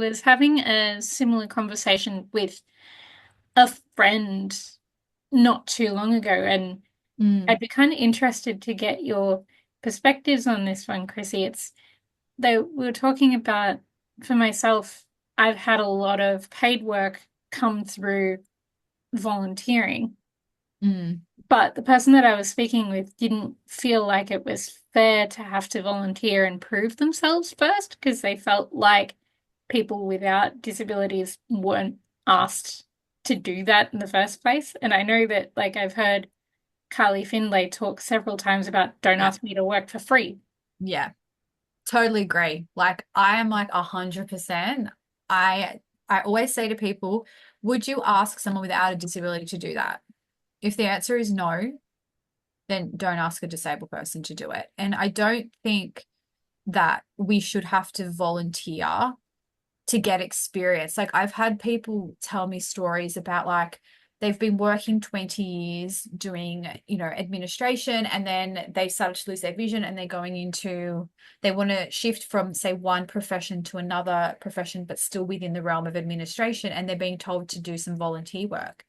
Was having a similar conversation with a friend not too long ago, and I'd Mm, be kind of interested to get your perspectives on this one, Chrissy. It's though we were talking about, for myself, I've had a lot of paid work come through volunteering, mm, but the person that I was speaking with didn't feel like it was fair to have to volunteer and prove themselves first because they felt like people without disabilities weren't asked to do that in the first place. And I know that, like, I've heard Carly Findlay talk several times about don't yeah, ask me to work for free. yeah, totally agree. Like I am like 100%. I always say to people, would you ask someone without a disability to do that? If the answer is no, then don't ask a disabled person to do it. And I don't think that we should have to volunteer to get experience. Like I've had people tell me stories about like they've been working 20 years doing, administration and then they started to lose their vision and they're going into they want to shift from say one profession to another profession but still within the realm of administration and they're being told to do some volunteer work.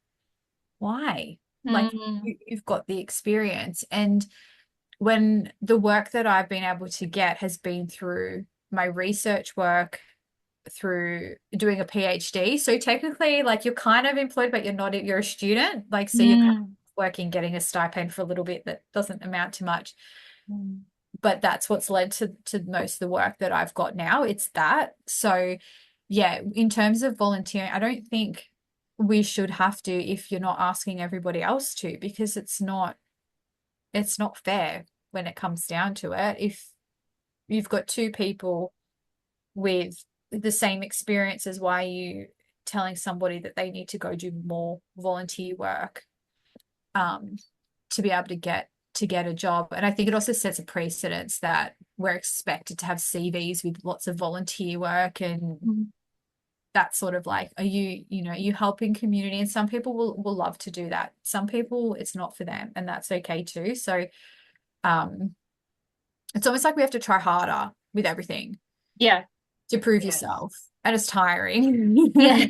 Why? Like Mm, you've got the experience and when the work that I've been able to get has been through my research work through doing a PhD. So technically, like you're kind of employed, but you're a student. Like, so you're kind of mm, working, getting a stipend for a little bit that doesn't amount to much. mm. But that's what's led to most of the work that I've got now. It's that. So yeah, in terms of volunteering, I don't think we should have to if you're not asking everybody else to, because it's not fair when it comes down to it. If you've got two people with the same experiences, why are you telling somebody that they need to go do more volunteer work um, to be able to get a job? And I think it also sets a precedence that we're expected to have CVs with lots of volunteer work and Mm. that sort of like, are you helping community? And some people will love to do that. Some people it's not for them, and that's okay too. So um, it's almost like we have to try harder with everything Yeah, to prove yourself. And it's tiring. yeah,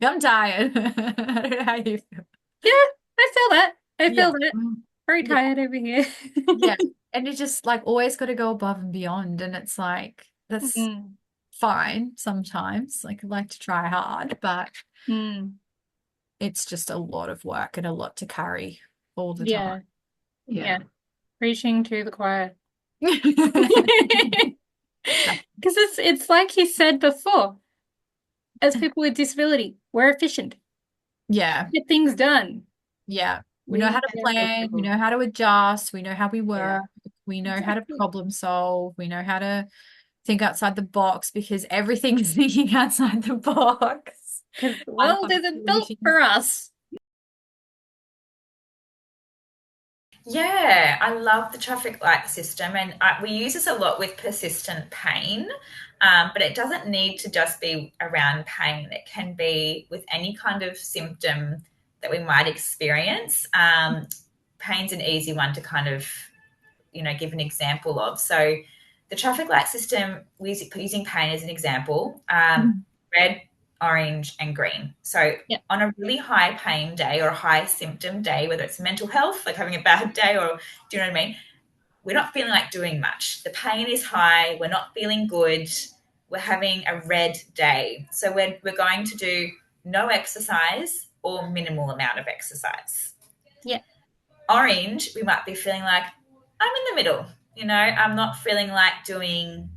I'm tired. I don't know how you feel. yeah. I feel that. I feel Yeah. that. Very Yeah. tired over here. Yeah. And you just like always got to go above and beyond. And it's like, that's Mm, fine sometimes. Like I like to try hard, but mm. it's just a lot of work and a lot to carry all the time. Yeah, Yeah. yeah. Preaching to the choir. Because it's like you said before, as people with disability, we're efficient. Yeah. Get things done. Yeah. We know how We to get the plan, we job. know how to adjust, we know how we Yeah, work, we know how to exactly. problem solve, we know how to think outside the box because everything is thinking outside the box. Because the I world love isn't built solutions. for us. Yeah, I love the traffic light system, and we use this a lot with persistent pain. But it doesn't need to just be around pain. It can be with any kind of symptom that we might experience. Pain's an easy one to kind of, give an example of. So, the traffic light system, using pain as an example, Mhm. red, orange, and green. So Yeah, on a really high pain day or a high symptom day, whether it's mental health, like having a bad day, or do you know what I mean? We're not feeling like doing much. The pain is high. We're not feeling good. We're having a red day. So we're going to do no exercise or minimal amount of exercise. yeah, Orange, we might be feeling like I'm in the middle. I'm not feeling like doing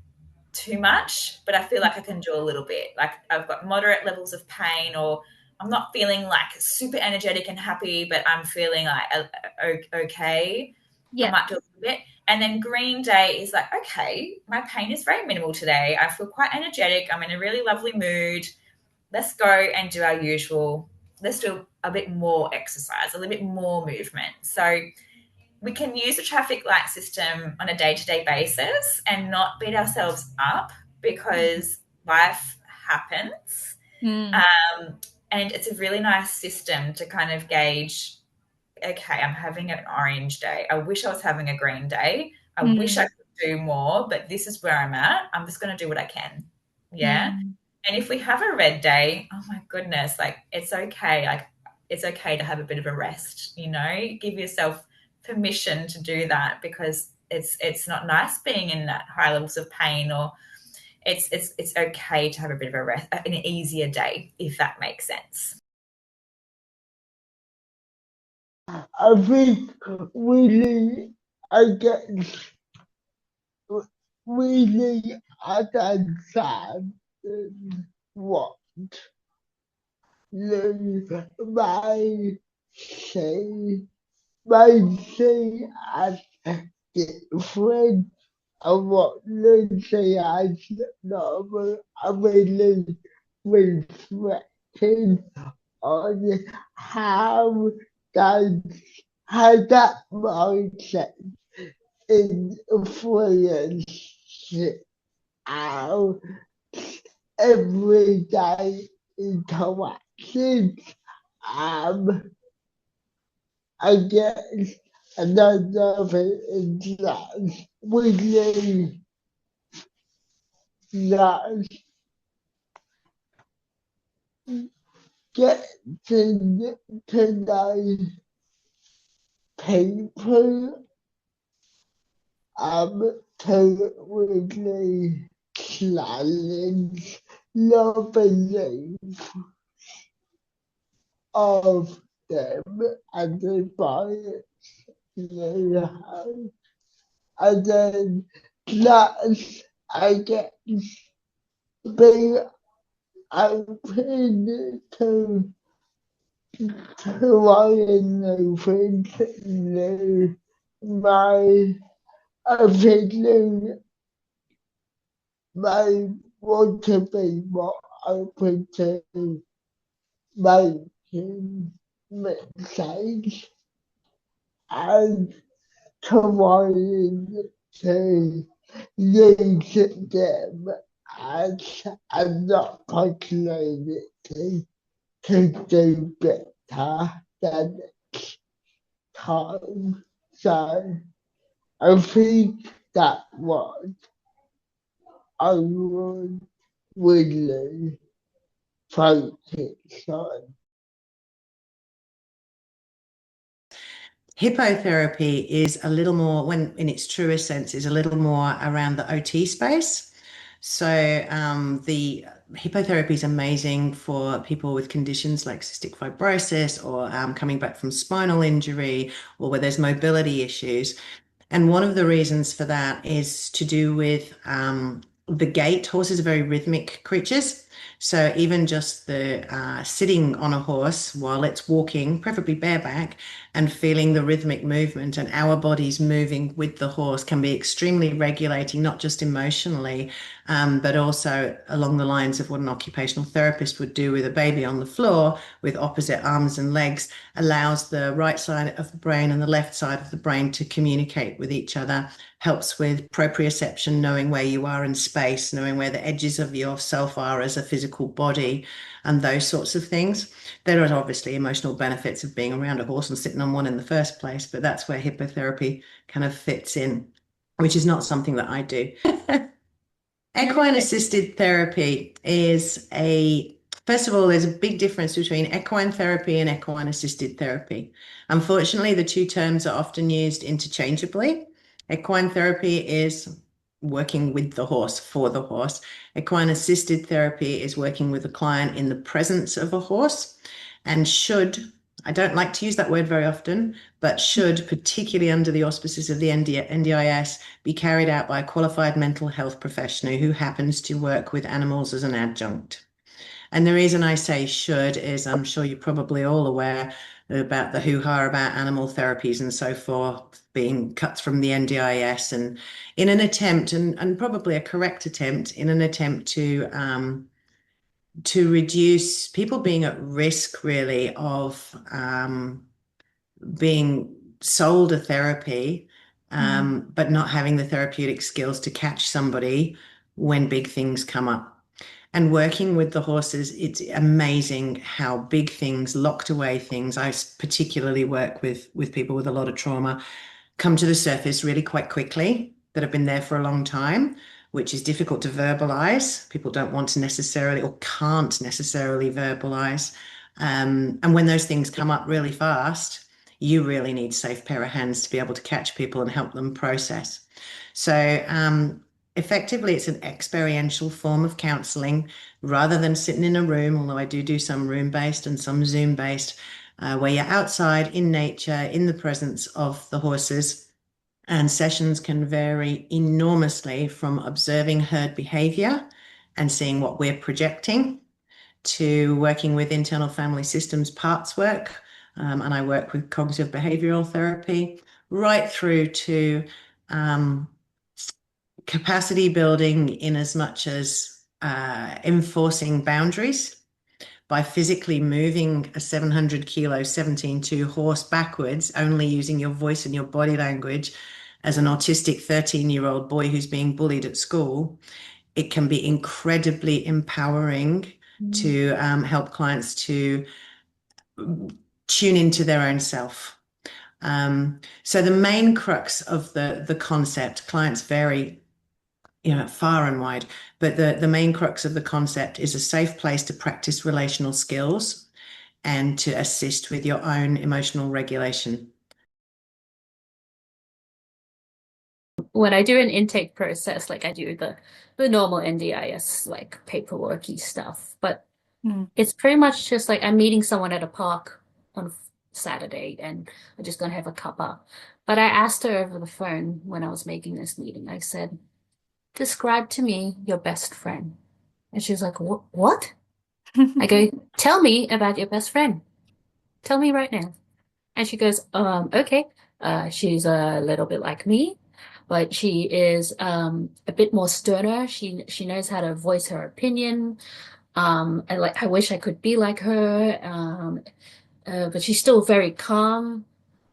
too much, but I feel like I can do a little bit. Like I've got moderate levels of pain, or I'm not feeling like super energetic and happy, but I'm feeling like okay. I yeah. might do a little bit. And then green day is like, okay, my pain is very minimal today. I feel quite energetic. I'm in a really lovely mood. Let's go and do our usual. Let's do a bit more exercise, a little bit more movement. So we can use the traffic light system on a day-to-day basis and not beat ourselves up because life happens. Mm, Um, and it's a really nice system to kind of gauge, okay, I'm having an orange day. I wish I was having a green day. I wish I mm, could do more, but this is where I'm at. I'm just going to do what I can. Yeah. Mm. And if we have a red day, oh my goodness, like it's okay. Like it's okay to have a bit of a rest, you know, give yourself permission to do that, because it's not nice being in that high levels of pain, or it's okay to have a bit of a rest, an easier day, if that makes sense. I think really, I guess, really understand what the say my say as different of what they say as normal. I really reflecting on how that that mindset influence our everyday interactions. Um, I guess another thing is that we need that getting to know people to really challenge your belief of them and the bias they have. And then plus, I guess, being open to learning new things, new, my opinion may want to be more open to making mistakes and trying to use them as an opportunity to do better the next time. So I think that what I would really focus on. Hippotherapy is a little more, when in its truest sense, is a little more around the OT space. So the hippotherapy is amazing for people with conditions like cystic fibrosis, or coming back from spinal injury, or where there's mobility issues. And one of the reasons for that is to do with the gait. Horses are very rhythmic creatures. So even just the sitting on a horse while it's walking, preferably bareback, and feeling the rhythmic movement and our bodies moving with the horse can be extremely regulating, not just emotionally, but also along the lines of what an occupational therapist would do with a baby on the floor with opposite arms and legs, allows the right side of the brain and the left side of the brain to communicate with each other, helps with proprioception, knowing where you are in space, knowing where the edges of yourself are as a physical body, and those sorts of things. There are obviously emotional benefits of being around a horse and sitting on one in the first place, but that's where hippotherapy kind of fits in, which is not something that I do. Equine assisted therapy is first of all, there's a big difference between equine therapy and equine assisted therapy. Unfortunately, the two terms are often used interchangeably. Equine therapy is working with the horse, for the horse. Equine assisted therapy is working with a client in the presence of a horse, and I don't like to use that word very often, but should, particularly under the auspices of the NDIS, be carried out by a qualified mental health professional who happens to work with animals as an adjunct. And the reason I say should is I'm sure you're probably all aware about the hoo-ha about animal therapies and so forth being cut from the NDIS, and in an attempt, and probably a correct attempt, in an attempt to reduce people being at risk, really, of being sold a therapy, but not having the therapeutic skills to catch somebody when big things come up. And working with the horses, it's amazing how big things, locked away things, I particularly work with people with a lot of trauma, come to the surface really quite quickly, that have been there for a long time, which is difficult to verbalize. People don't want to necessarily or can't necessarily verbalize. And when those things come up really fast, you really need a safe pair of hands to be able to catch people and help them process. So effectively, it's an experiential form of counselling rather than sitting in a room, although I do some room-based and some Zoom-based, where you're outside in nature, in the presence of the horses. And sessions can vary enormously from observing herd behavior and seeing what we're projecting to working with internal family systems parts work. And I work with cognitive behavioral therapy, right through to capacity building in as much as enforcing boundaries by physically moving a 700 kilo 17-2 horse backwards, only using your voice and your body language as an autistic 13-year-old boy who's being bullied at school. It can be incredibly empowering to help clients to tune into their own self. So the main crux of the concept, clients vary far and wide, but the main crux of the concept is a safe place to practice relational skills and to assist with your own emotional regulation. When I do an intake process, like I do the normal NDIS, like paperworky stuff, but it's pretty much just like I'm meeting someone at a park on Saturday and we're just gonna have a cuppa. But I asked her over the phone when I was making this meeting, I said, describe to me your best friend. And she was like, what? I go, tell me about your best friend. Tell me right now. And she goes, okay. She's a little bit like me, but she is a bit more sterner. She knows how to voice her opinion. I wish I could be like her. But she's still very calm,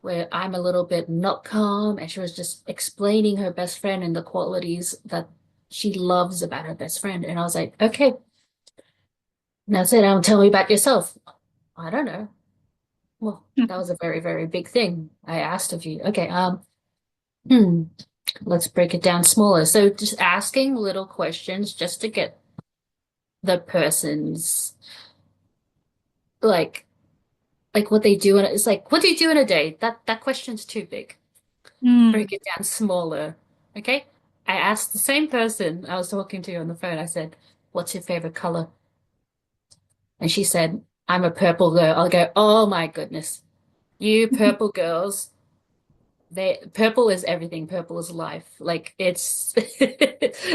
where I'm a little bit not calm. And she was just explaining her best friend and the qualities that she loves about her best friend. And I was like, okay. Now sit down, tell me about yourself. I don't know. Well, that was a very, very big thing. I asked of you. Okay, let's break it down smaller. So just asking little questions just to get the person's like what they do, and it's like, what do you do in a day? That question's too big. Break it down smaller. Okay? I asked the same person I was talking to on the phone. I said, what's your favorite color? And she said, I'm a purple girl. I'll go, oh my goodness. You purple girls, purple is everything. Purple is life. Like it's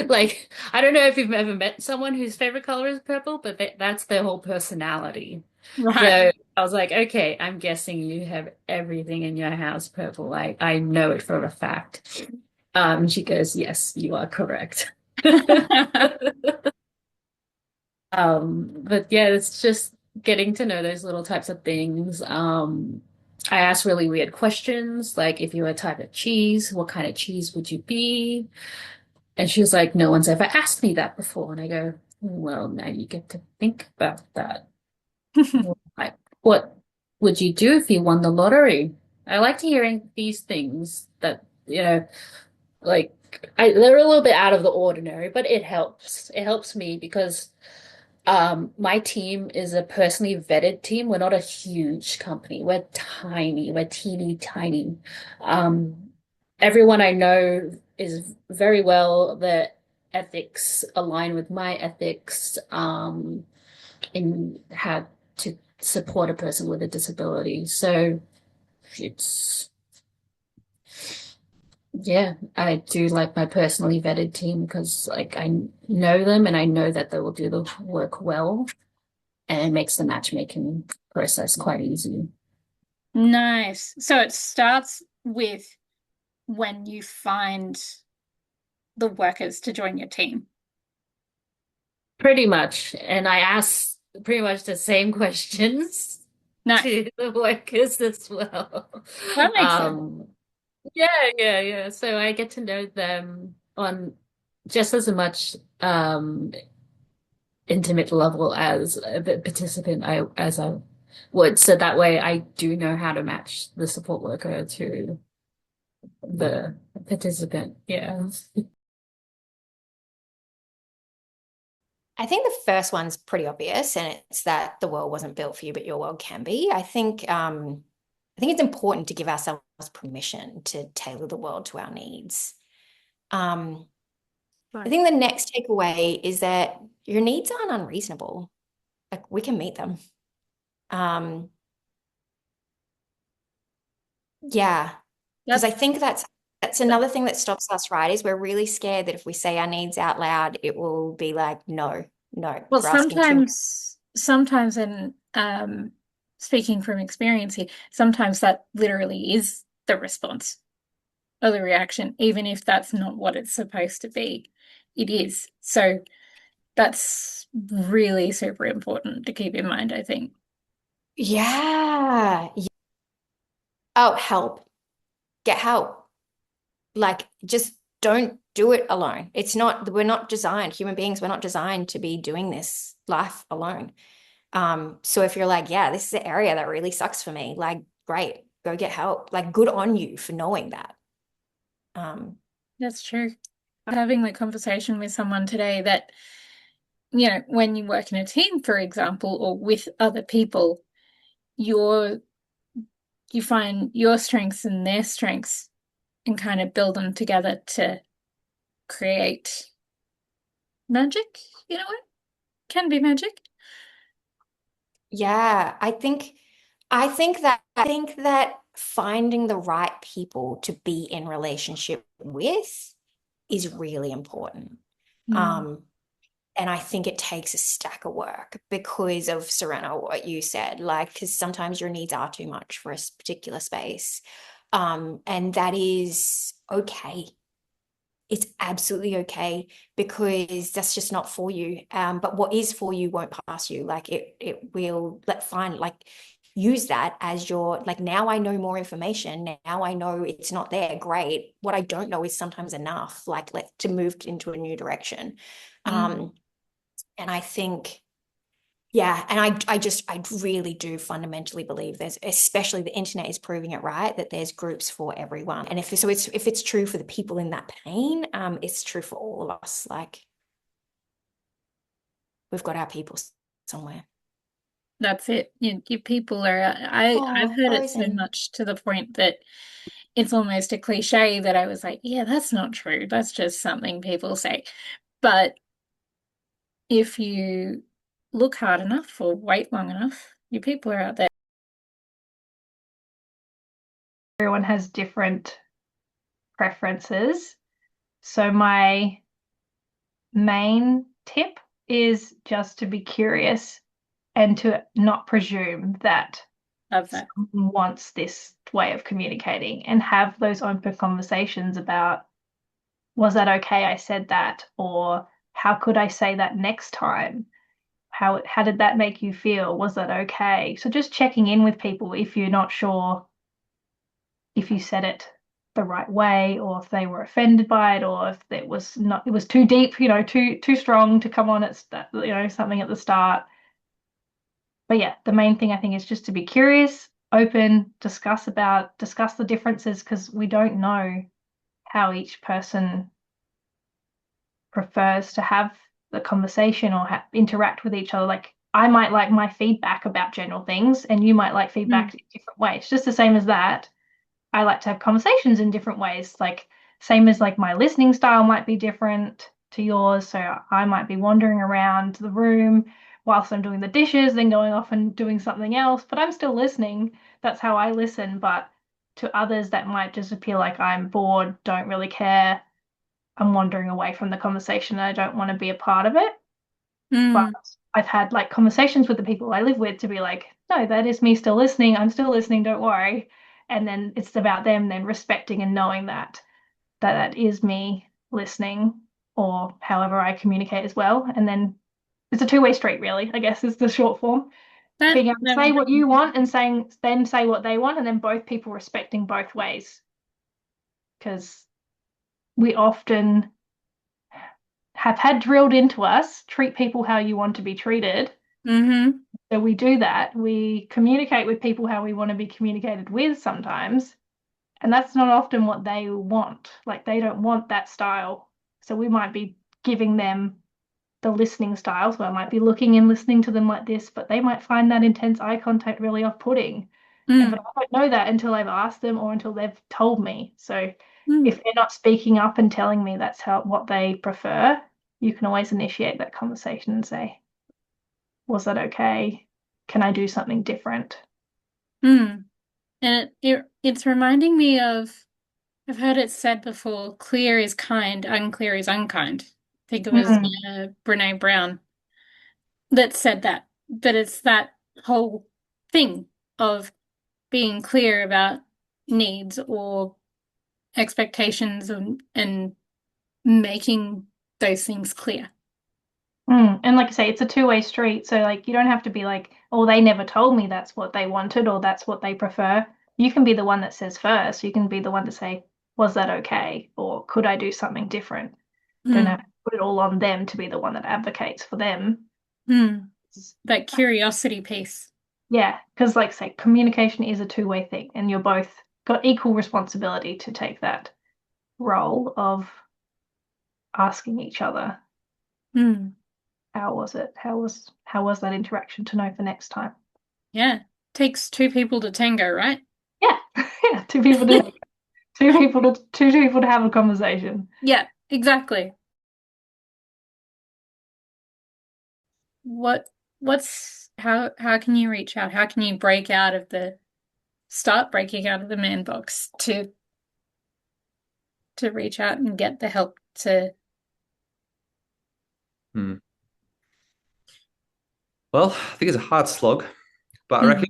like I don't know if you've ever met someone whose favorite color is purple, but that's their whole personality. Right. So I was like, okay, I'm guessing you have everything in your house purple. I know it for a fact. She goes, yes, you are correct. But yeah, it's just getting to know those little types of things. I asked really weird questions, like if you were a type of cheese, what kind of cheese would you be? And she was like, no one's ever asked me that before. And I go, well, now you get to think about that. Like, what would you do if you won the lottery? I like to hearing these things that, like they're a little bit out of the ordinary, but it helps. It helps me because my team is a personally vetted team. We're not a huge company. We're tiny. We're teeny tiny. Everyone I know is very well. Their ethics align with my ethics, in how to support a person with a disability. So yeah, I do like my personally vetted team because like I know them and I know that they will do the work well, and it makes the matchmaking process quite easy. Nice. So it starts with when you find the workers to join your team. Pretty much. And I ask pretty much the same questions Nice. to the workers as well. That makes sense. Yeah. So I get to know them on just as much intimate level as a participant as I would. So that way I do know how to match the support worker to the participant. Yeah. I think the first one's pretty obvious, and it's that the world wasn't built for you, but your world can be. I think it's important to give ourselves permission to tailor the world to our needs. I think the next takeaway is that your needs aren't unreasonable. Like, we can meet them. Yeah, because I think that's another thing that stops us, right? Is we're really scared that if we say our needs out loud, it will be like, no, Well, you're asking too much. sometimes, and speaking from experience here, sometimes that literally is the response or the reaction, even if that's not what it's supposed to be. It is. So that's really super important to keep in mind, I think. Yeah. Oh, help. Get help. Like, just don't do it alone. We're not designed, human beings, we're not designed to be doing this life alone. So if you're like, yeah, this is an area that really sucks for me, like, great, go get help. Like, good on you for knowing that. That's true. I was having the conversation with someone today that, when you work in a team, for example, or with other people, you find your strengths and their strengths and kind of build them together to create magic, in a way. Can be magic. Yeah, I think that finding the right people to be in relationship with is really important. And I think it takes a stack of work because of, Serena, what you said, like, because sometimes your needs are too much for a particular space. And that is okay. It's absolutely okay, because that's just not for you. But what is for you won't pass you. Like, it will use that as your, like, now I know more information. Now I know it's not there. Great. What I don't know is sometimes enough, like, to move into a new direction. And I think, yeah, and I really do fundamentally believe especially the internet is proving it right, that there's groups for everyone. And if it's true for the people in that pain, it's true for all of us. Like, we've got our people somewhere. That's it. Your people are, I've heard it so much to the point that it's almost a cliche that I was like, yeah, that's not true. That's just something people say. But if you look hard enough or wait long enough, your people are out there. Everyone has different preferences. So my main tip is just to be curious and to not presume that someone wants this way of communicating, and have those open conversations about, was that okay I said that? Or how could I say that next time? How did that make you feel? Was that okay? So just checking in with people if you're not sure if you said it the right way, or if they were offended by it, or if it was too deep, too strong to come on at something at the start. But yeah, the main thing I think is just to be curious, open, discuss the differences, because we don't know how each person prefers to have the conversation or interact with each other. Like, I might like my feedback about general things, and you might like feedback in different ways. Just the same as that, I like to have conversations in different ways. Like, same as, like, my listening style might be different to yours. So I might be wandering around the room whilst I'm doing the dishes, then going off and doing something else, but I'm still listening. That's how I listen. But to others, that might just appear like I'm bored, don't really care, I'm wandering away from the conversation, and I don't want to be a part of it. But I've had, like, conversations with the people I live with to be like, no, that is me still listening. I'm still listening, don't worry. And then it's about them then respecting and knowing that is me listening, or however I communicate as well. And then it's a two-way street, really, I guess, is the short form. Being able to say what you want and saying them say what they want, and then both people respecting both ways. Because we often have had drilled into us, treat people how you want to be treated. So we do that. We communicate with people how we want to be communicated with sometimes. And that's not often what they want. Like, they don't want that style. So we might be giving them the listening style. So I might be looking and listening to them like this, but they might find that intense eye contact really off-putting. But I don't know that until I've asked them or until they've told me. So if they're not speaking up and telling me that's what they prefer, you can always initiate that conversation and say, was that okay? Can I do something different? And it's reminding me of, I've heard it said before, clear is kind, unclear is unkind. I think it was Brene Brown that said that. But it's that whole thing of being clear about needs or expectations and making those things clear. And like I say, it's a two-way street. So like you don't have to be like, oh, they never told me that's what they wanted or that's what they prefer. You can be the one that says first. You can be the one to say, was that okay? Or could I do something different? Don't have to put it all on them to be the one that advocates for them. That curiosity piece. Yeah, because like say, communication is a two-way thing, and you're both got equal responsibility to take that role of asking each other. How was it? How was that interaction to know for next time? Yeah. Takes two people to tango, right? Yeah. Yeah. Two people to have a conversation. Yeah, exactly. How can you reach out? How can you start breaking out of the man box to reach out and get the help to Well, I think it's a hard slog, but I reckon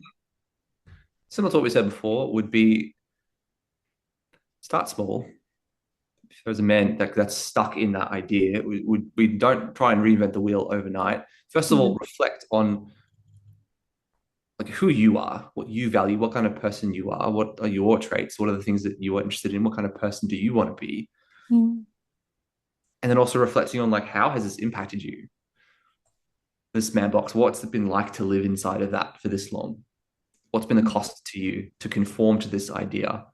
similar to what we said before would be start small. If there's a man that's stuck in that idea, we don't try and reinvent the wheel overnight. First of all, reflect on like who you are, what you value, what kind of person you are, what are your traits, what are the things that you are interested in, what kind of person do you want to be? And then also reflecting on like how has this impacted you? This man box, what's it been like to live inside of that for this long? What's been the cost to you to conform to this idea?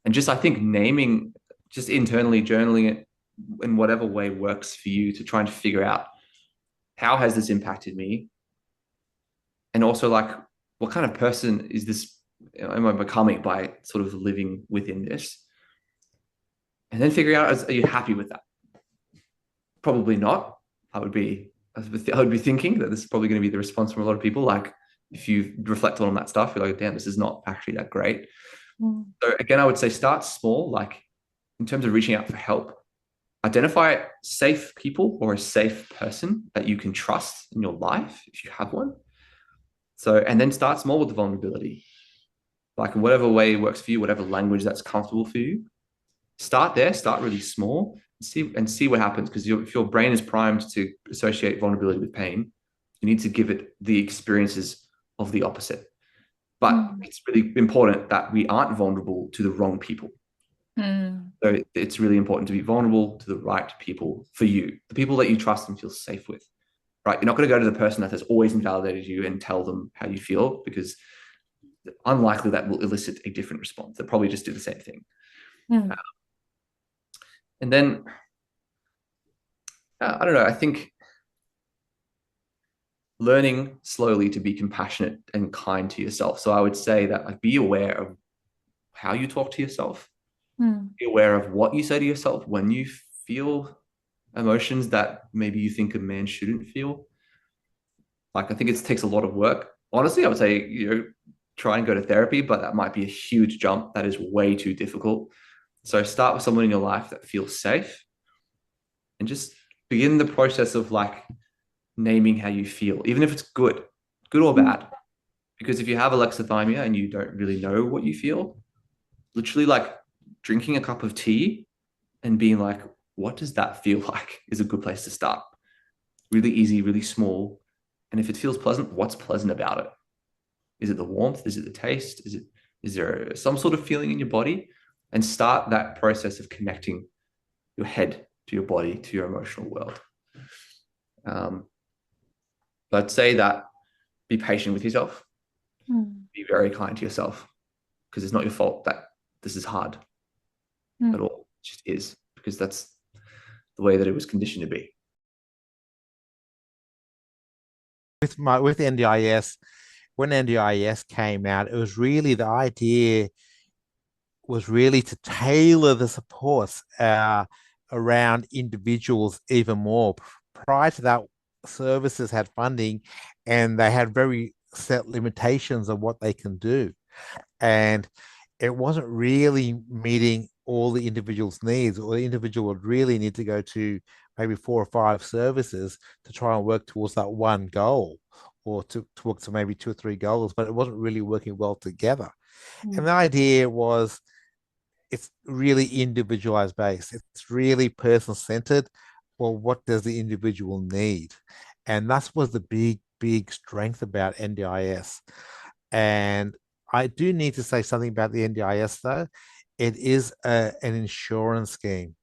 And just, I think, naming, just internally journaling it in whatever way works for you to try and figure out how has this impacted me? And also like, what kind of person is this, am I becoming by sort of living within this? And then figure out, are you happy with that? Probably not. I would be thinking that this is probably going to be the response from a lot of people. Like if you reflect on that stuff, you're like, damn, this is not actually that great. So again, I would say start small, like in terms of reaching out for help. Identify safe people or a safe person that you can trust in your life if you have one. So, and then start small with the vulnerability. Like in whatever way works for you, whatever language that's comfortable for you. Start there, start really small and see what happens. Because if your brain is primed to associate vulnerability with pain, you need to give it the experiences of the opposite. But it's really important that we aren't vulnerable to the wrong people. So it's really important to be vulnerable to the right people for you, the people that you trust and feel safe with, right? You're not going to go to the person that has always invalidated you and tell them how you feel, because unlikely that will elicit a different response. They'll probably just do the same thing. And then, I don't know, I think learning slowly to be compassionate and kind to yourself. So I would say that like be aware of how you talk to yourself. Be aware of what you say to yourself when you feel emotions that maybe you think a man shouldn't feel. Like I think it takes a lot of work. Honestly, I would say, try and go to therapy, but that might be a huge jump. That is way too difficult. So start with someone in your life that feels safe and just begin the process of like naming how you feel, even if it's good or bad. Because if you have alexithymia and you don't really know what you feel, literally like drinking a cup of tea and being like, what does that feel like is a good place to start. Really easy, really small. And if it feels pleasant, what's pleasant about it? Is it the warmth? Is it the taste? Is there some sort of feeling in your body? And start that process of connecting your head to your body, to your emotional world. But I'd say that be patient with yourself. Be very kind to yourself, because it's not your fault that this is hard at all. It just is, because that's the way that it was conditioned to be. with NDIS, when NDIS came out, it was really the idea was really to tailor the supports around individuals even more. Prior to that, services had funding and they had very set limitations of what they can do. And it wasn't really meeting all the individual's needs, or the individual would really need to go to maybe 4 or 5 services to try and work towards that one goal, or to work to maybe 2 or 3 goals, but it wasn't really working well together. And the idea was it's really individualized based. It's really person centered. Well, what does the individual need? And that's was the big strength about NDIS. And I do need to say something about the NDIS though. It is an insurance scheme.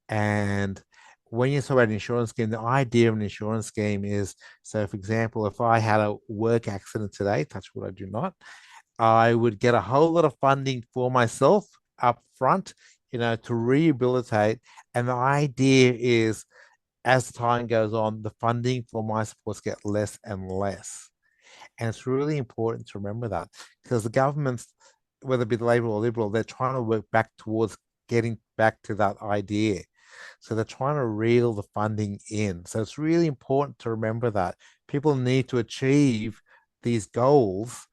And when you talk about an insurance scheme, the idea of an insurance scheme is, so for example, if I had a work accident today, touch wood, I do not, I would get a whole lot of funding for myself up front, to rehabilitate. And the idea is, as time goes on, the funding for my supports get less and less. And it's really important to remember that, because the governments, whether it be Labor or Liberal, they're trying to work back towards getting back to that idea. So they're trying to reel the funding in. So it's really important to remember that people need to achieve these goals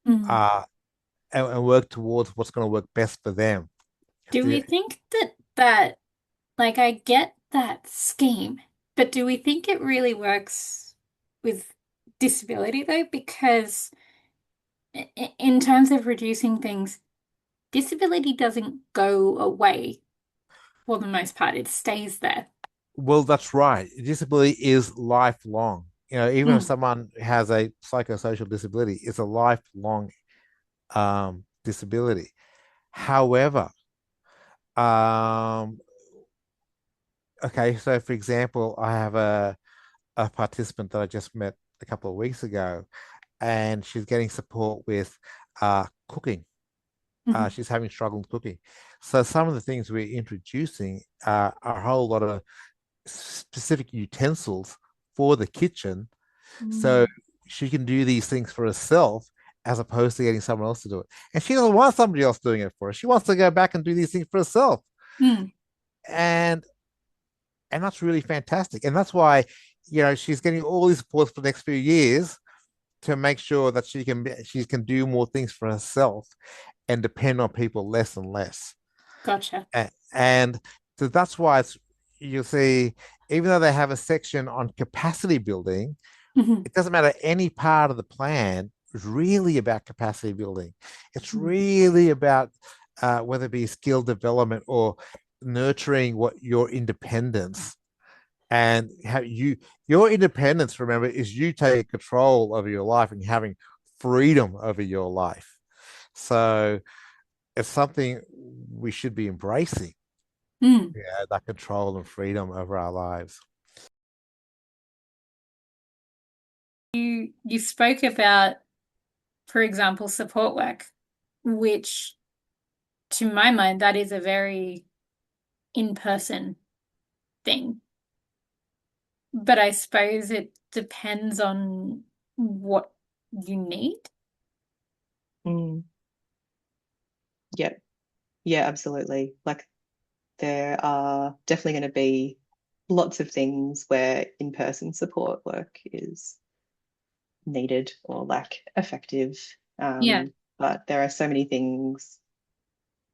and work towards what's going to work best for them. Do we think that like I get that scheme, but do we think it really works with disability though? Because in terms of reducing things, disability doesn't go away for the most part. It stays there. Well, that's right. Disability is lifelong. Even if someone has a psychosocial disability, it's a lifelong disability. However, okay, so for example, I have a participant that I just met a couple of weeks ago, and she's getting support with cooking. She's having struggled cooking. So some of the things we're introducing are a whole lot of specific utensils for the kitchen, so she can do these things for herself as opposed to getting someone else to do it. And she doesn't want somebody else doing it for her. She wants to go back and do these things for herself. And that's really fantastic. And that's why, she's getting all these supports for the next few years to make sure that she can do more things for herself and depend on people less and less. Gotcha. And so that's why you'll see, even though they have a section on capacity building, it doesn't matter any part of the plan is really about capacity building. It's really about whether it be skill development or nurturing your independence. And your independence, remember, is you taking control over your life and having freedom over your life. So it's something we should be embracing. Yeah, that control and freedom over our lives. You spoke about, for example, support work, which to my mind, that is a very in-person thing. But I suppose it depends on what you need. Yeah. Yeah, absolutely. Like there are definitely going to be lots of things where in-person support work is needed or like effective. But there are so many things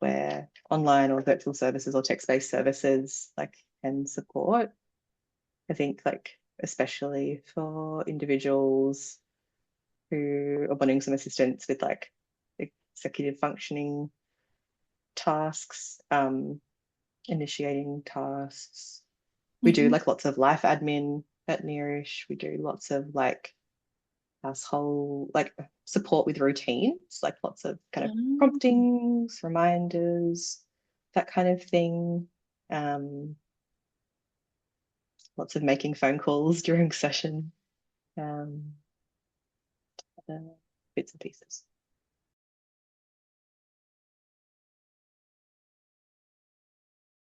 where online or virtual services or text-based services like can support. I think like especially for individuals who are wanting some assistance with like executive functioning tasks, initiating tasks. We do like lots of life admin at Nearish. We do lots of like household like support with routines, like lots of kind of promptings, reminders, that kind of thing. Lots of making phone calls during session, bits and pieces.